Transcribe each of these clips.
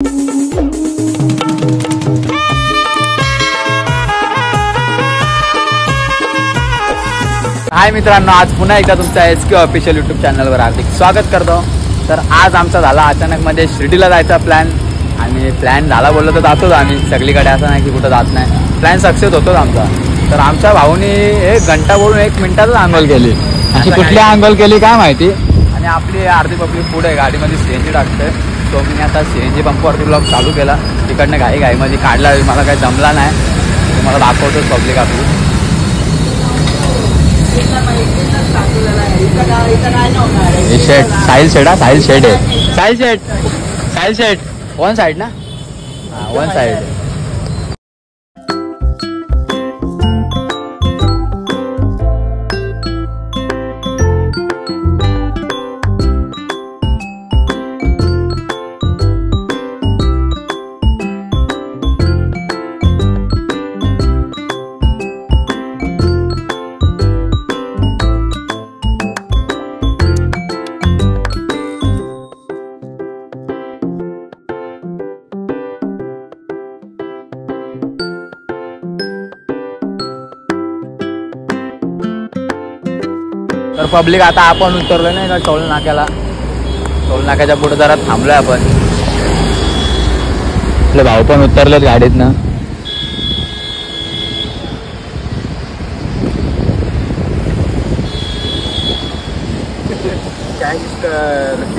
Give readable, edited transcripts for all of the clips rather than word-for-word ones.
हाय मित्रांनो, आज पुन्हा एकदा तुमच्या SK ऑफिशियल यूट्यूब चॅनलवर हार्दिक स्वागत करतो। तर आज आमचा झाला अचानक मध्ये शिर्डीला जायचा प्लॅन आणि प्लॅन झाला बोललो तर जातोच आम्ही सगळीकडे, असं नाही की कुठं जात नाही। प्लॅन सक्सेस होतोच आमचा। तर आमच्या भाऊनी 1 घंटा बोलून 1 मिनिटातच आंघोळ केली। अशी कुठली आंघोळ केली काय माहिती। आणि आपली अर्धी पब्लिक पुढे गाडीमध्ये CNG टाकते। तो मी आता CNG पंपवरती ब्लॉग चालू केला। तिकडनं घाईमध्ये काढला, मला काही जमला नाही, तुम्हाला दाखवतोच पब्लिक आपली। शेट साहिल शेट, साहिल शेट आहे, साहिल शेट वन साइड ना, हाँ वन साइड। तर पब्लिक आता आपण उतरलो नाही का टोल नाक्याला। टोल नाक्याच्या पुढे जरा थांबलोय आपण। आपले भाऊ पण उतरलेत गाडीतनं।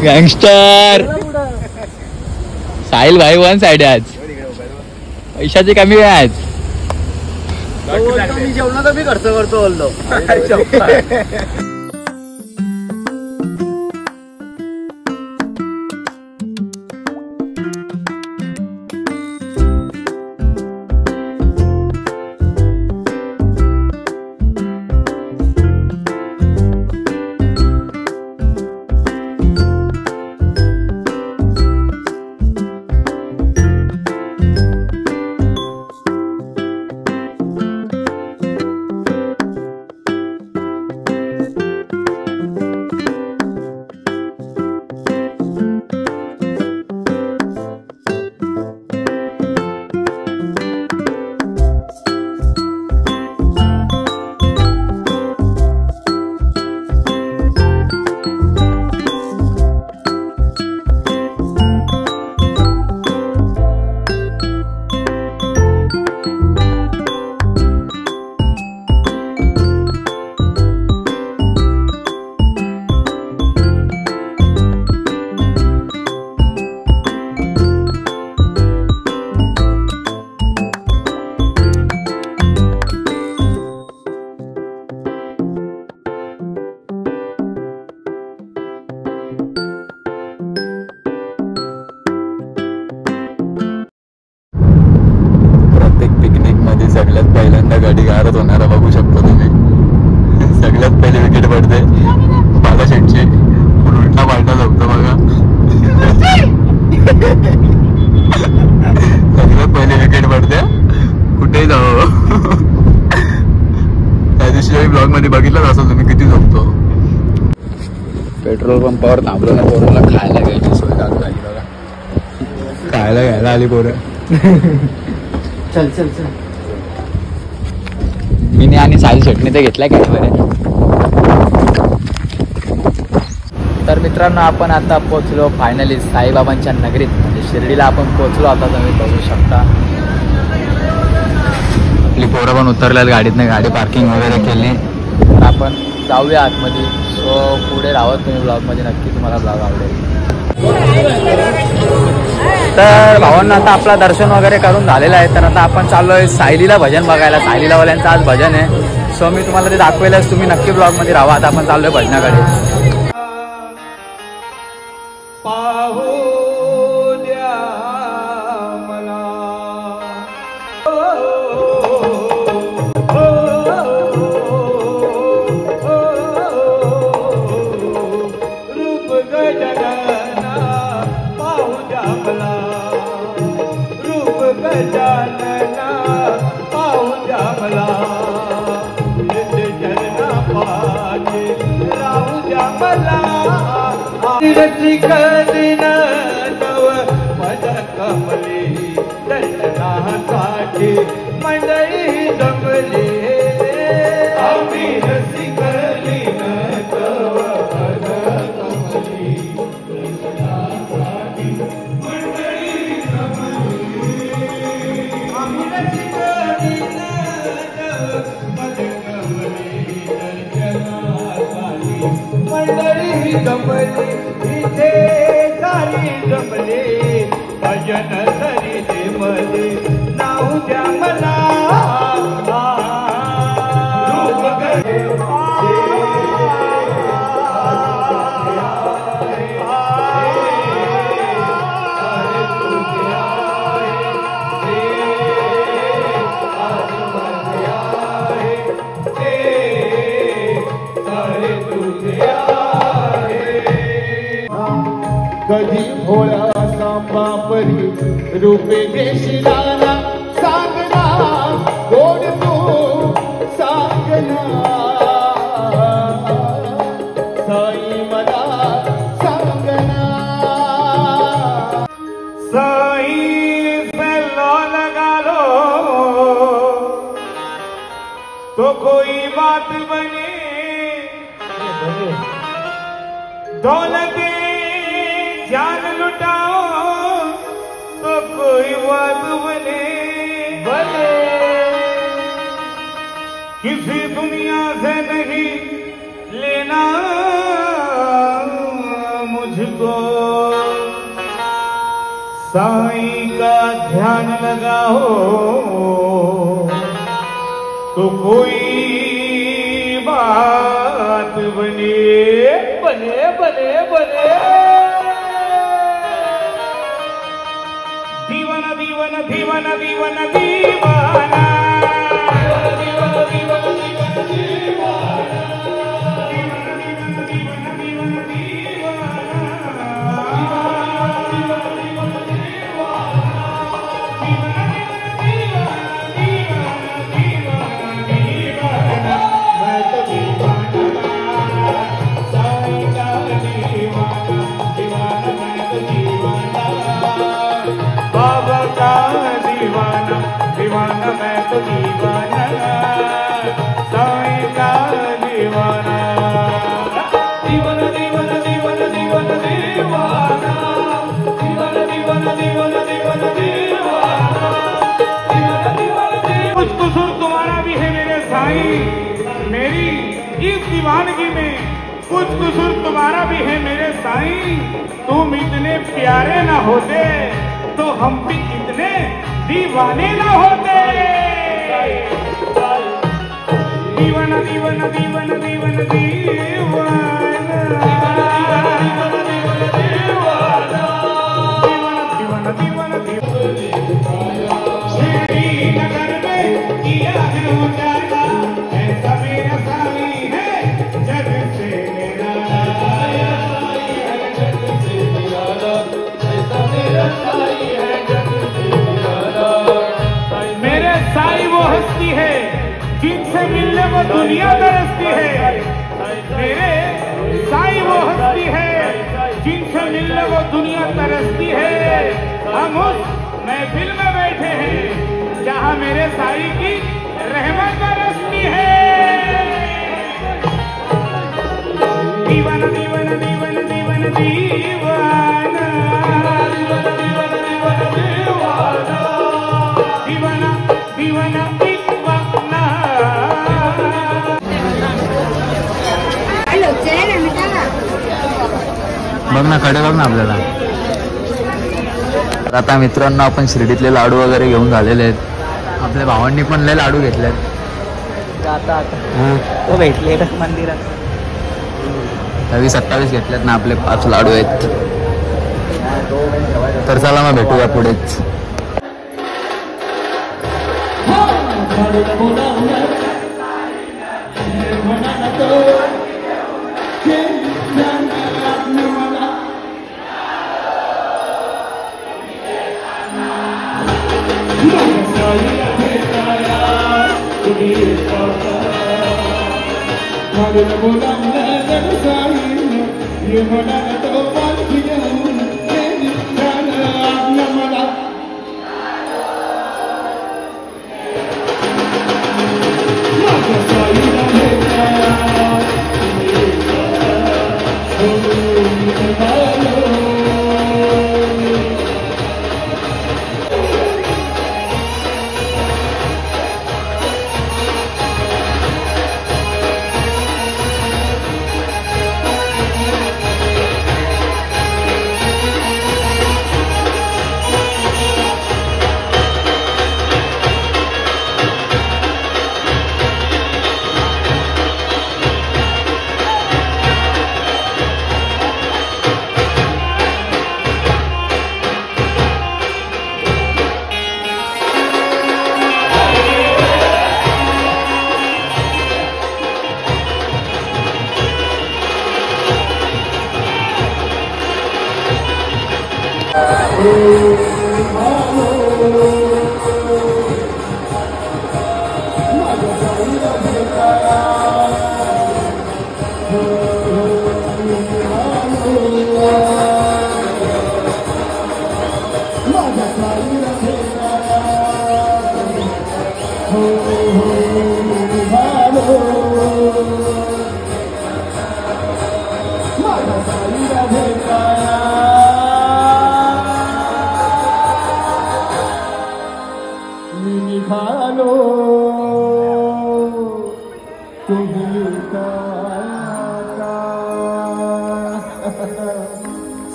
गँगस्टर साहिल भाई वन साइड आहे आज, पैशाची कमी आहे आज। मी जेवणाचा मी खर्च करतो बोललो। सगळ्यात पहिल्यांदा गाडी गारत होणारा बघू शकतो तुम्ही। सगळ्यात पहिले विकेट पडते बाला शेटची, उलटा पालटा झोपतो बघा। सगळ्यात पहिले विकेट पडते, कुठेही जावं। त्या दिवशी ब्लॉग मध्ये बघितलं असं तुम्ही किती झोपतो। पेट्रोल पंपावर थांबलो ना, पोराला खायला घ्यायची सोय चालू झाली बघा। खायला घ्यायला आली पोरं। चल चल चल, मी आणि साहिल शेटने ते घेतलाय कॅमेरे। तर मित्रांनो, आपण आता पोहोचलो फायनली साईबाबांच्या नगरीत, म्हणजे शिर्डीला आपण पोहोचलो आता। तुम्ही बघू शकता आपली पोरं पण उतरल्यात गाडीतनं, गाडी पार्किंग वगैरे केली। तर आपण जाऊया आतमध्ये। सो पुढे राहत तुम्ही ब्लॉगमध्ये, नक्की तुम्हाला ब्लॉग आवडेल। तर भावांना आता आपला दर्शन वगैरे करून झालेलं आहे। तर आता आपण चाललोय सायलीला भजन बघायला। सायलीलावाल्यांचं आज भजन आहे। सो मी तुम्हाला ते दाखवेलच, तुम्ही नक्की ब्लॉगमध्ये राहा। आता आपण चाललोय भजनाकडे। रसिक दिन नव पदक जमले दर्शनासाठी मंडळी जमले आम्ही रसिक लीन तव पद कमली दर्शनासाठी मंडळी जमले आम्ही रसिक लीन तव पद कमली दर्शनासाठी मंडळी जमले इथे सारी जमले भजन सरिते मध्ये नाव द्या मला रूप गडे कधी भोळा सांबा परी रूपे देशिलाला सांगना गोड तू सांगना साई मला सांगना साई से लो लगा लो तो कोई बात बने दौलत जान लुटाओ तो कोई बात बने किसी दुनिया से नहीं लेना मुझको साईं का ध्यान लगाओ तो कोई बात बने बने बने बने दीवाना दीवाना दीवाना दीवाना दीवाना दीवाना दीवाना दीवाना दीवाना मैं तो दीवाना साईं का दीवाना दीवाना दीवाना दीवाना दीवाना दीवाना दीवाना दीवाना दीवाना दीवाना दीवाना कुछ कसूर तुम्हारा भी है मेरे साईं मेरी इस दीवानगी में कुछ कसूर तुम्हारा भी है मेरे साईं तुम इतने प्यारे ना होते तो हम भी इतने दीवाने ना होते दीवाना दीवाना दीवाना दीवाना दीवाना दीवाना श्रीनगर में किया है उजाला ऐसा मेरा साईं है जग से निराला जग से निराला ऐसा मेरा साईं है जग मेरे साईं वो हस्ती है जिनसे मिलने को दुनिया तरसती है मेरे साईं वो हस्ती है जिनसे मिलने को दुनिया तरसती है हम उस महफिल में बैठे हैं जहाँ मेरे साईं की रहमत बरसती है दीवाना दीवाना दीवाना दीवाना दीवाना दीवाना दीवाना दीवाना दीवाना दीवाना दीवाना बघ ना कडे बघ ना आपल्याला तर आता मित्रांनो आपण शिर्डीतले लाडू वगैरे घेऊन झालेले आहेत आपल्या भावांनी पण लय लाडू घेतलेत आता आता भेटले मंदिरात 27 घेतलेत ना आपले 5 लाडू आहेत तर चला मग भेटूया पुढेच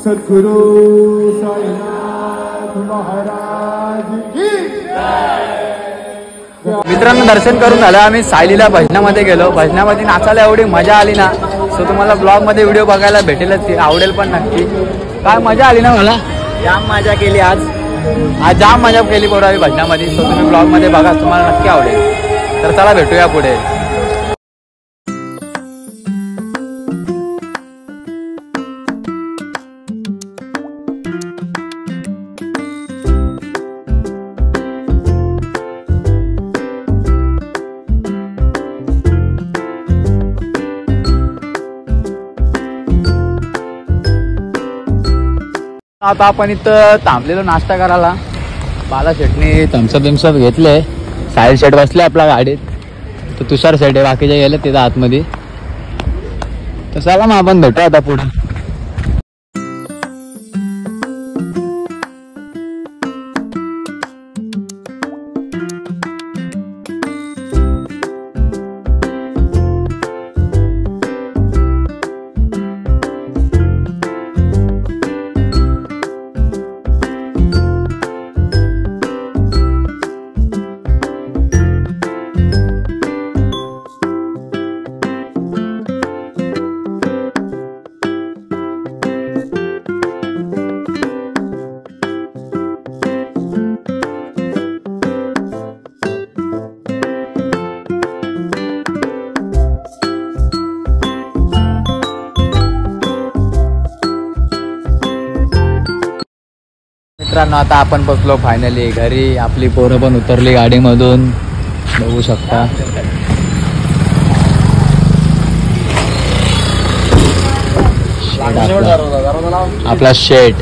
सद्गुरु साईनाथ महाराज की मित्रांनो, दर्शन करून झालं. आम्ही सायलीला भजनामध्ये गेलो. भजनामध्ये नाचायला एवढी मजा आली ना, सो तुम्हाला ब्लॉग मध्ये व्हिडिओ बघायला भेटेलच, आवडेल पण नक्की. काय मजा आली ना, मला जाम मजा केली आज जाम मजा केली पोरं आम्ही भजनामध्ये. सो तुम्ही ब्लॉग मध्ये बघा, तुम्हाला नक्की आवडेल. तर चला भेटूया पुढे. आता आपण इथं थांबलेलो नाश्ता करायला. बाला शेटनी थम्सअप बिम्सअप घेतले. साहिल शेट बसले आपल्या गाडीत. तर तुषार शेट आहे, बाकीचे गेले तिथं आतमध्ये. तर चला मग आपण भेटू आता पुढे. मित्रांनो, आता आपण बसलो फायनली घरी. आपली पोरं पण उतरली गाडीमधून, बघू शकता. आपला शेट.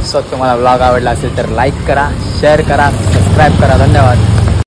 सो तुम्हाला ब्लॉग आवडला असेल तर लाईक करा, शेअर करा, सबस्क्राईब करा. धन्यवाद.